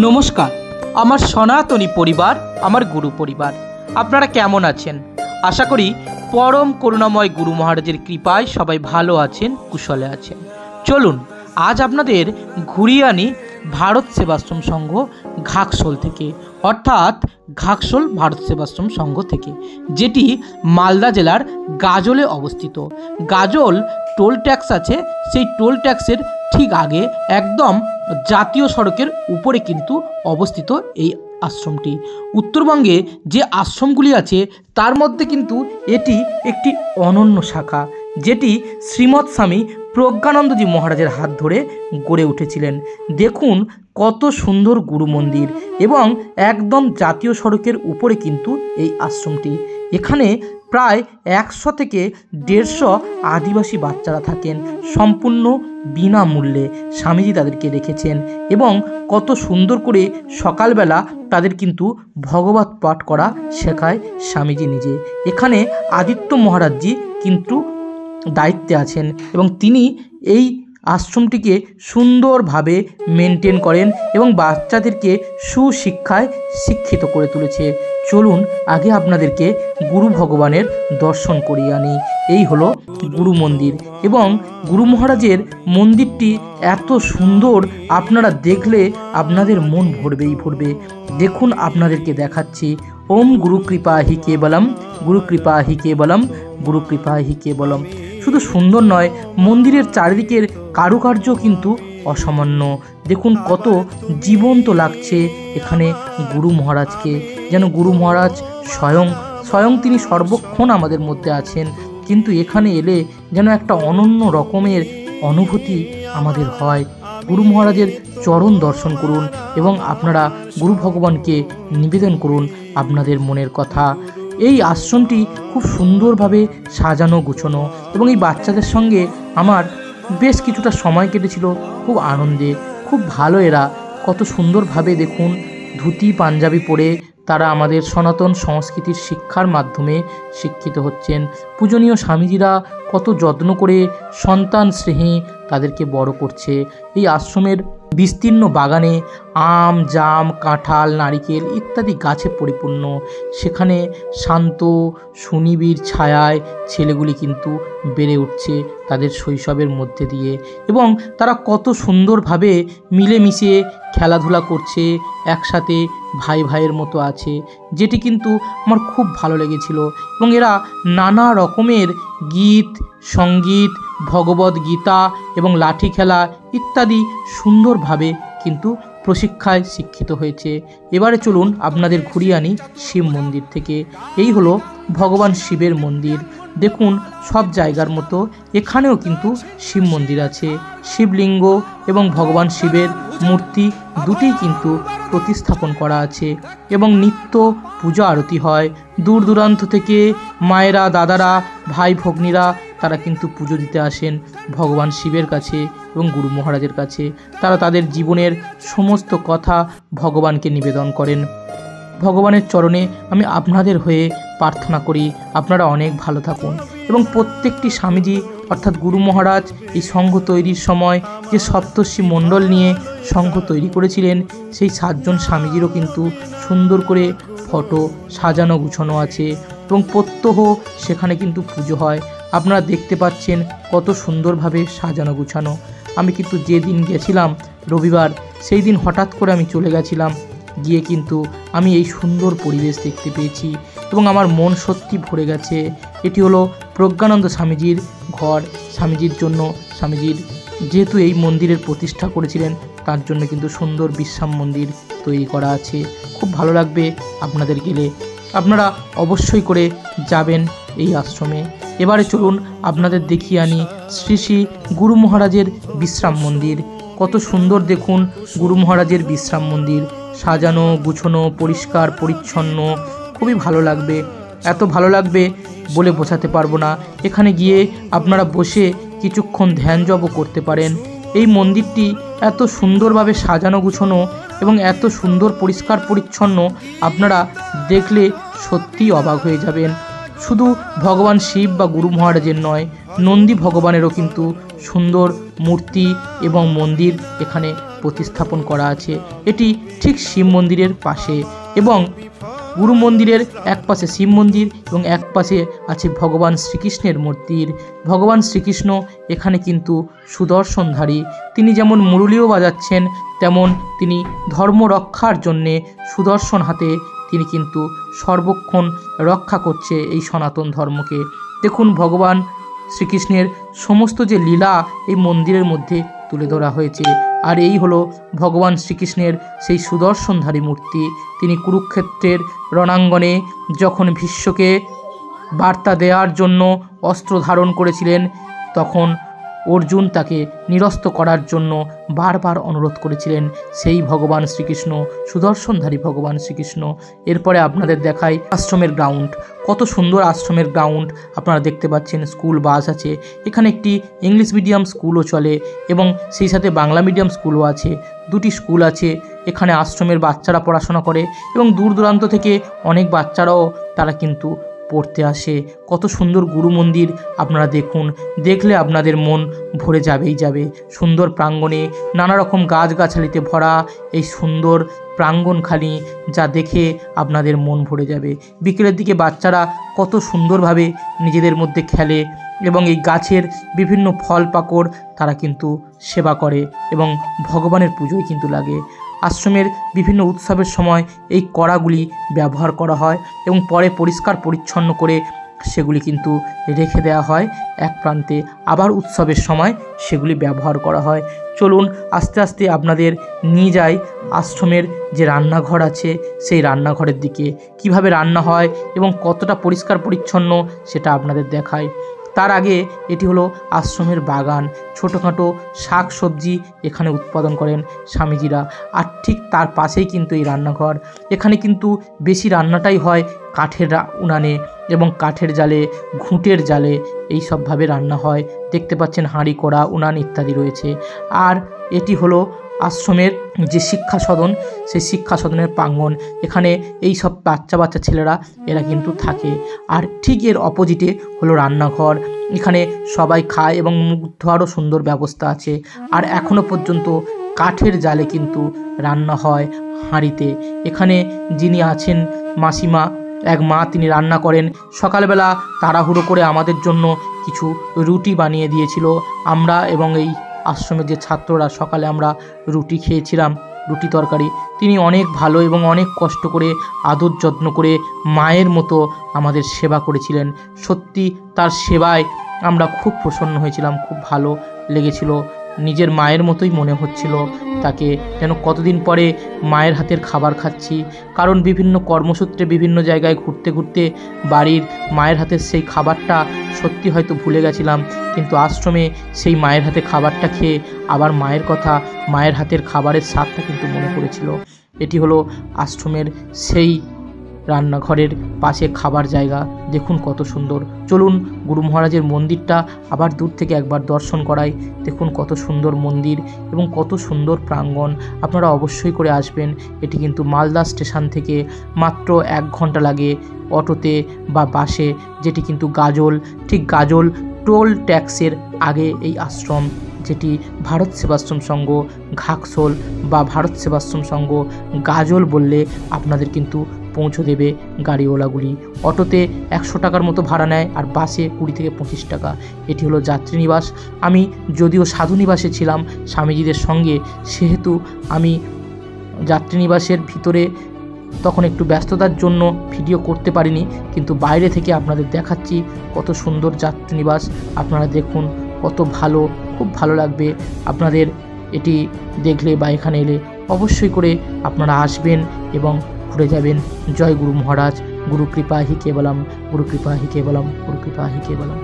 নমস্কার, আমার সনাতনী পরিবার, আমার গুরু পরিবার, আপনারা কেমন আছেন? আশা করি পরম করুণাময় গুরু মহারাজের কৃপায় সবাই ভালো আছেন, কুশলে আছেন। চলুন আজ আপনাদের ঘুরিয়ে আনি ভারত সেবাশ্রম সংঘ ঘাকশোল থেকে, অর্থাৎ ঘাকশোল ভারত সেবাশ্রম সংঘ থেকে, যেটি মালদা জেলার গাজলে অবস্থিত। গাজল টোল ট্যাক্স আছে, সেই টোল ট্যাক্সের ঠিক আগে একদম জাতীয় সড়কের উপরে কিন্তু অবস্থিত এই আশ্রমটি। উত্তরবঙ্গে যে আশ্রমগুলি আছে তার মধ্যে কিন্তু এটি একটি অনন্য শাখা, যেটি শ্রীমৎ স্বামী প্রজ্ঞানন্দজি মহারাজের হাত ধরে গড়ে উঠেছিলেন। দেখুন কত সুন্দর গুরু মন্দির, এবং একদম জাতীয় সড়কের উপরে কিন্তু এই আশ্রমটি। এখানে প্রায় 100 থেকে 150 আদিবাসী বাচ্চারা থাকেন, সম্পূর্ণ বিনামূল্যে স্বামীজি তাদেরকে রেখেছেন, এবং কত সুন্দর করে সকালবেলা তাদের কিন্তু ভগবত পাঠ করা শেখায় স্বামীজি নিজে। এখানে আদিত্য মহারাজজি কিন্তু দায়িত্বে আছেন, এবং তিনি এই আশ্রমটিকে সুন্দরভাবে মেনটেন করেন এবং বাচ্চাদেরকে সুশিক্ষায় শিক্ষিত করে তুলেছে। চলুন আগে আপনাদেরকে গুরু ভগবানের দর্শন করিয়ে আনি। এই হলো গুরু মন্দির, এবং গুরু মহারাজের মন্দিরটি এত সুন্দর, আপনারা দেখলে আপনাদের মন ভরবেই ভরবে। দেখুন আপনাদেরকে দেখাচ্ছি। ওম গুরু কৃপা হি কেবলম, গুরু কৃপা হি কেবলম, গুরু কৃপা হি কেবলম। শুধু সুন্দর নয়, মন্দিরের চারিদিকের কারুকার্য কিন্তু অসামান্য। দেখুন কত জীবন্ত লাগছে এখানে গুরু মহারাজকে, যেন গুরু মহারাজ স্বয়ং তিনি সর্বক্ষণ আমাদের মধ্যে আছেন। কিন্তু এখানে এলে যেন একটা অনন্য রকমের অনুভূতি আমাদের হয়। গুরু মহারাজের চরণ দর্শন করুন, এবং আপনারা গুরু ভগবানকে নিবেদন করুন আপনাদের মনের কথা। এই আশ্রমটি খুব সুন্দরভাবে সাজানো গুছানো, এবং এই বাচ্চাদের সঙ্গে আমার বেশ কিছুটা সময় কেটেছিল খুব আনন্দে, খুব ভালো। এরা কত সুন্দরভাবে দেখুন ধুতি পাঞ্জাবি পরে তারা আমাদের সনাতন সংস্কৃতির শিক্ষার মাধ্যমে শিক্ষিত হচ্ছেন। পূজনীয় স্বামীজিরা কত যত্ন করে সন্তান স্নেহে তাদেরকে বড় করছে। এই আশ্রমের বিস্তীর্ণ বাগানে আম, জাম, কাঁঠাল, নারিকেল ইত্যাদি গাছে পরিপূর্ণ। সেখানে শান্ত সুনিবিড় ছায়ায় ছেলেগুলি কিন্তু বেড়ে উঠছে তাদের শৈশবের মধ্যে দিয়ে, এবং তারা কত সুন্দরভাবে মিলেমিশে খেলাধুলা করছে, একসাথে ভাই ভাইয়ের মতো আছে, যেটি কিন্তু আমার খুব ভালো লেগেছিল। এবং এরা নানা রকমের গীত, সঙ্গীত, ভগবদ গীতা এবং লাঠি খেলা ইত্যাদি সুন্দরভাবে কিন্তু প্রশিক্ষায় শিক্ষিত হয়েছে। এবারে চলুন আপনাদের ঘুরিয়ে আনি শিব মন্দির থেকে। এই হলো ভগবান শিবের মন্দির। দেখুন সব জায়গার মতো এখানেও কিন্তু শিব মন্দির আছে। শিবলিঙ্গ এবং ভগবান শিবের মূর্তি দুটিই কিন্তু প্রতিস্থাপন করা আছে, এবং নিত্য পূজা আরতি হয়। দূর দূরান্ত থেকে মায়েরা, দাদারা, ভাই ভগ্নীরা তারা কিন্তু পুজো দিতে আসেন ভগবান শিবের কাছে এবং গুরু মহারাজের কাছে। তারা তাদের জীবনের সমস্ত কথা ভগবানকে নিবেদন করেন। ভগবানের চরণে আমি আপনাদের হয়ে প্রার্থনা করি আপনারা অনেক ভালো থাকুন, এবং প্রত্যেকটি স্বামীজি অর্থাৎ গুরু মহারাজ এই সংঘ তৈরির সময় যে সপ্তর্ষি মণ্ডল নিয়ে সংঘ তৈরি করেছিলেন, সেই 7 জন স্বামীজিরও কিন্তু সুন্দর করে ফটো সাজানো গুছানো আছে, এবং প্রত্যহ সেখানে কিন্তু পুজো হয়। আপনারা দেখতে পাচ্ছেন কত সুন্দরভাবে সাজানো গুছানো। আমি কিন্তু যেদিন গেছিলাম রবিবার, সেই দিন হঠাৎ করে আমি চলে গেছিলাম, গিয়ে কিন্তু আমি এই সুন্দর পরিবেশ দেখতে পেয়েছি, এবং আমার মন সত্যি ভরে গেছে। এটি হলো প্রজ্ঞানন্দ স্বামীজির ঘর। স্বামীজির জন্য, স্বামীজির যেহেতু এই মন্দিরের প্রতিষ্ঠা করেছিলেন, তার জন্য কিন্তু সুন্দর বিশ্রাম মন্দির তৈরি করা আছে। খুব ভালো লাগবে আপনাদের গেলে, আপনারা অবশ্যই করে যাবেন এই আশ্রমে। এবারে চলুন আপনাদের দেখিয়ে আনি শ্রী শ্রী গুরু মহারাজের বিশ্রাম মন্দির। কত সুন্দর দেখুন গুরু মহারাজের বিশ্রাম মন্দির, সাজানো গুছানো, পরিষ্কার পরিচ্ছন্ন, খুবই ভালো লাগবে। এত ভালো লাগবে বলে বোঝাতে পারবো না। এখানে গিয়ে আপনারা বসে কিছুক্ষণ ধ্যান জপও করতে পারেন। এই মন্দিরটি এত সুন্দরভাবে সাজানো গুছানো এবং এত সুন্দর পরিষ্কার পরিচ্ছন্ন, আপনারা দেখলে সত্যিই অবাক হয়ে যাবেন। শুধু ভগবান শিব বা গুরু মহারাজের নয়, নন্দী ভগবানেরও কিন্তু সুন্দর মূর্তি এবং মন্দির এখানে প্রতিস্থাপন করা আছে। এটি ঠিক শিব মন্দিরের পাশে এবং গুরু মন্দিরের এক পাশে শিব মন্দির এবং এক পাশে আছে ভগবান শ্রীকৃষ্ণের মূর্তির। ভগবান শ্রীকৃষ্ণ এখানে কিন্তু সুদর্শনধারী। তিনি যেমন মুরলিও বাজাচ্ছেন, তেমন তিনি ধর্ম রক্ষার জন্যে সুদর্শন হাতে তিনি কিন্তু সর্বক্ষণ রক্ষা করছে এই সনাতন ধর্মকে। দেখুন ভগবান শ্রীকৃষ্ণের সমস্ত যে লীলা এই মন্দিরের মধ্যে তুলে ধরা হয়েছে। আর এই হলো ভগবান শ্রীকৃষ্ণের সেই সুদর্শনধারী মূর্তি। তিনি কুরুক্ষেত্রের রণাঙ্গনে যখন ভীষ্মকে বার্তা দেওয়ার জন্য অস্ত্র ধারণ করেছিলেন, তখন অর্জুন তাকে নিরস্ত করার জন্য বারবার অনুরোধ করেছিলেন সেই ভগবান শ্রীকৃষ্ণ, সুদর্শনধারী ভগবান শ্রীকৃষ্ণ। এরপরে আপনাদের দেখাই আশ্রমের গ্রাউন্ড। কত সুন্দর আশ্রমের গ্রাউন্ড আপনারা দেখতে পাচ্ছেন। স্কুল বাস আছে, এখানে একটি ইংলিশ মিডিয়াম স্কুলও চলে এবং সেই সাথে বাংলা মিডিয়াম স্কুলও আছে। দুটি স্কুল আছে এখানে। আশ্রমের বাচ্চারা পড়াশোনা করে এবং দূর দূরান্ত থেকে অনেক বাচ্চারাও তারা কিন্তু পড়তে আসে। কত সুন্দর গুরু মন্দির আপনারা দেখুন, দেখলে আপনাদের মন ভরে যাবেই যাবে। সুন্দর প্রাঙ্গণে নানা রকম গাছগাছালিতে ভরা এই সুন্দর প্রাঙ্গণখানি যা দেখে আপনাদের মন ভরে যাবে। বিকেলের দিকে বাচ্চারা কত সুন্দরভাবে নিজেদের মধ্যে খেলে এবং এই গাছের বিভিন্ন ফল পাকড় তারা কিন্তু সেবা করে এবং ভগবানের পুজোয় কিন্তু লাগে। আশ্রমের বিভিন্ন উৎসবের সময় এই কড়াগুলি ব্যবহার করা হয় এবং পরে পরিষ্কার পরিচ্ছন্ন করে সেগুলি কিন্তু রেখে দেওয়া হয় এক প্রান্তে, আবার উৎসবের সময় সেগুলি ব্যবহার করা হয়। চলুন আস্তে আস্তে আপনাদের নিয়ে যাই আশ্রমের যে রান্নাঘর আছে সেই রান্নাঘরের দিকে। কিভাবে রান্না হয় এবং কতটা পরিষ্কার পরিচ্ছন্ন সেটা আপনাদের দেখায়। তার আগে এটি হলো আশ্রমের বাগান। ছোটোখাটো শাক সবজি এখানে উৎপাদন করেন স্বামীজিরা। আর ঠিক তার পাশেই কিন্তু এই রান্নাঘর। এখানে কিন্তু বেশি রান্নাটাই হয় কাঠের উনানে এবং কাঠের জালে, ঘুঁটের জালে এই সবভাবে রান্না হয়। দেখতে পাচ্ছেন হাঁড়ি কড়া, উনান ইত্যাদি রয়েছে। আর এটি হলো আশ্রমের যে শিক্ষা সদন, সেই শিক্ষা সদনের প্রাঙ্গণ। এখানে এই সব বাচ্চা ছেলেরা এরা কিন্তু থাকে। আর ঠিক এর অপোজিটে হলো রান্নাঘর। এখানে সবাই খায় এবং মুখ ধোয়ারও সুন্দর ব্যবস্থা আছে। আর এখনও পর্যন্ত কাঠের জালে কিন্তু রান্না হয় হাঁড়িতে। এখানে যিনি আছেন মাসিমা, এক মা, তিনি রান্না করেন। সকালবেলা তাড়াহুড়ো করে আমাদের জন্য কিছু রুটি বানিয়ে দিয়েছিল। আমরা এবং এই আশ্রমের যে ছাত্ররা সকালে আমরা রুটি খেয়েছিলাম, রুটি তরকারি। তিনি অনেক ভালো এবং অনেক কষ্ট করে আদর যত্ন করে মায়ের মতো আমাদের সেবা করেছিলেন। সত্যি তার সেবায় আমরা খুব প্রসন্ন হয়েছিলাম, খুব ভালো লেগেছিল। নিজের মায়ের মতোই মনে হচ্ছিল তাকে, যেন কতদিন পরে মায়ের হাতের খাবার খাচ্ছি। কারণ বিভিন্ন কর্মসূত্রে বিভিন্ন জায়গায় ঘুরতে ঘুরতে বাড়ির মায়ের হাতের সেই খাবারটা সত্যি হয়তো ভুলে গেছিলাম, কিন্তু আশ্রমে সেই মায়ের হাতে খাবারটা খেয়ে আবার মায়ের কথা, মায়ের হাতের খাবারের স্বাদটা কিন্তু মনে পড়েছিল। এটি হলো আশ্রমের সেই রান্নাঘরের পাশে খাবার জায়গা। দেখুন কত সুন্দর। চলুন গুরু মহারাজের মন্দিরটা আবার দূর থেকে একবার দর্শন করাই। দেখুন কত সুন্দর মন্দির এবং কত সুন্দর প্রাঙ্গণ। আপনারা অবশ্যই করে আসবেন। এটি কিন্তু মালদা স্টেশন থেকে মাত্র 1 ঘন্টা লাগে অটোতে বা বাসে, যেটি কিন্তু গাজল, ঠিক গাজল টোল ট্যাক্সের আগে এই আশ্রম, যেটি ভারত সেবাশ্রম সংঘ ঘাকশোল বা ভারত সেবাশ্রম সংঘ গাজল বললে আপনাদের কিন্তু পৌঁছে দেবে গাড়িওয়ালাগুলি। অটোতে 100 টাকার মতো ভাড়া নেয় আর বাসে 20 থেকে 25 টাকা। এটি হলো যাত্রীনিবাস। আমি যদিও সাধুনিবাসে ছিলাম স্বামীজিদের সঙ্গে, সেহেতু আমি যাত্রীনিবাসের ভিতরে তখন একটু ব্যস্ততার জন্য ভিডিও করতে পারিনি, কিন্তু বাইরে থেকে আপনাদের দেখাচ্ছি কত সুন্দর যাত্রীনিবাস। আপনারা দেখুন কত ভালো, খুব ভালো লাগবে আপনাদের এটি দেখলে বা এখানে এলে। অবশ্যই করে আপনারা আসবেন এবং ঘুরে যাবেন। জয় গুরু মহারাজ। গুরু কৃপা হি কেবলম, গুরু কৃপা হি কেবলম, গুরু কৃপা হি কেবলম।